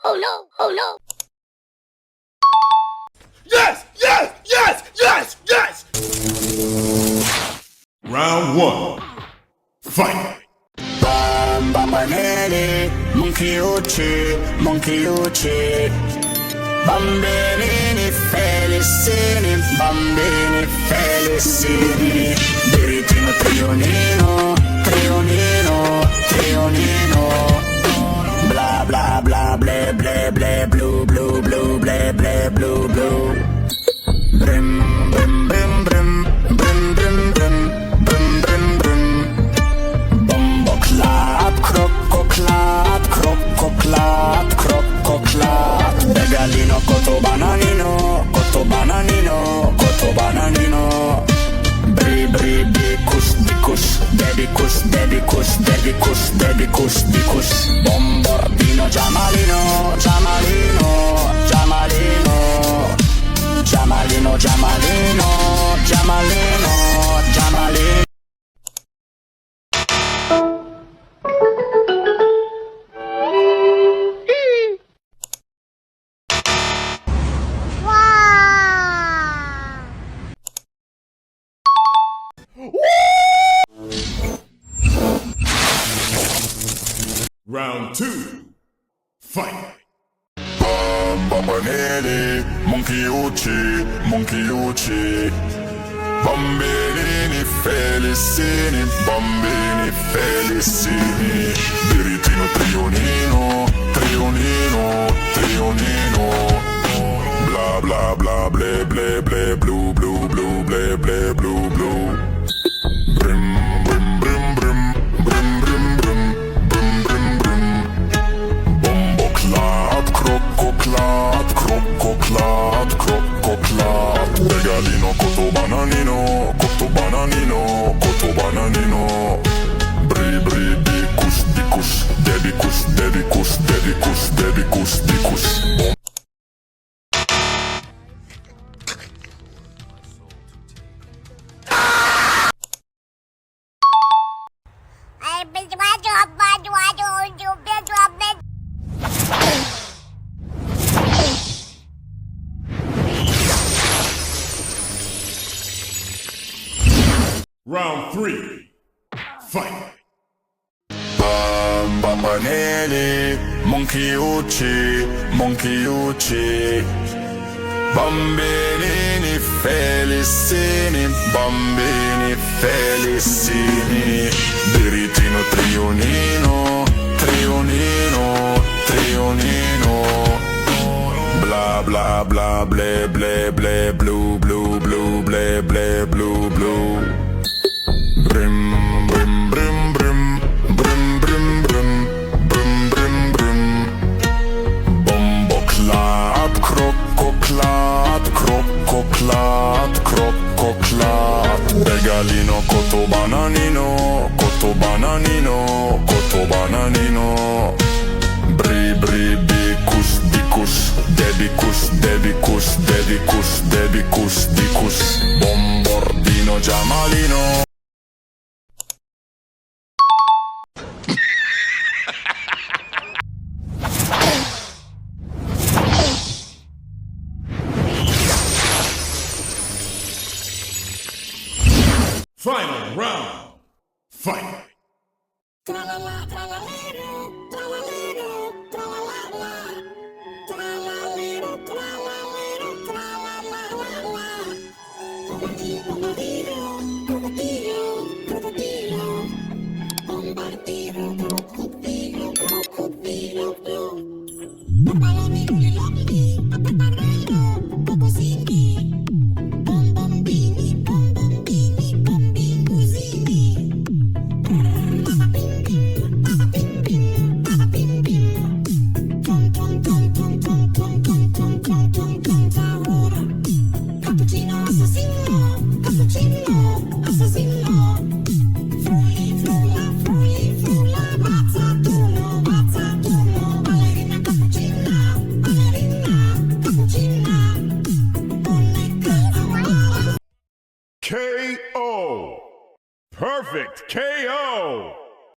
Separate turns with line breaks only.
Oh no! Oh no!
Yes! Yes! Yes! Yes! Yes! Round 1. Fight!
Bambanelli, monkey ucci, monkey ucci. Bambini felicini, bambini felicini. Diritino trionino, trionino, trionino. Bla bla bla ble ble ble blue blue blue ble ble blue blue. Brim brim brim brim brim brim brim brim brim brim. Bombo clap, crocco clap, crocco clap, crocco clap. Regalino cotto bananino, cotto bananino, cotto bananino. Bri bri bicus bicus, dedicus dedicus dedicus dedicus bicus. Bombardino Giamalino, Giamalino, Giamalino. Giamalino, Giamalino, Giamalino, Giamalino.
Round 2. Fight!
Bambanelli, monkey ucci, monkey ucci. Bambini felicini, bambini felicini. Diritino trionino, trionino, trionino. Bla bla bla ble ble ble blue blue blue ble ble blue blue. Brim brim brim brim brim brim brim brim brim brim. Bombo clap, crocco clap, crocco clap, crocco clap. Regalino cotto bananino, cotto bananino, cotto bananino. Bri bri bicus bicus, dedicus dedicus dedicus dedicus bicus.
Round 3. Fight!
Bambanelli, monkey ucci, monkey ucci. Bambini felicini, bambini felicini. Diritino trionino, trionino, trionino. Bla bla bla ble ble ble blue blue blue ble ble blue blue. Brim brim brim brim brim brim brim brim brim brim. Bombo clap, crocco clap, crocco clap, crocco clap. Regalino cotto bananino, cotto bananino, cotto bananino. Bri bri bicus bicus, dedicus dedicus dedicus dedicus bicus. Bombardino Giamalino.
Final round. Fight!
Perfect KO!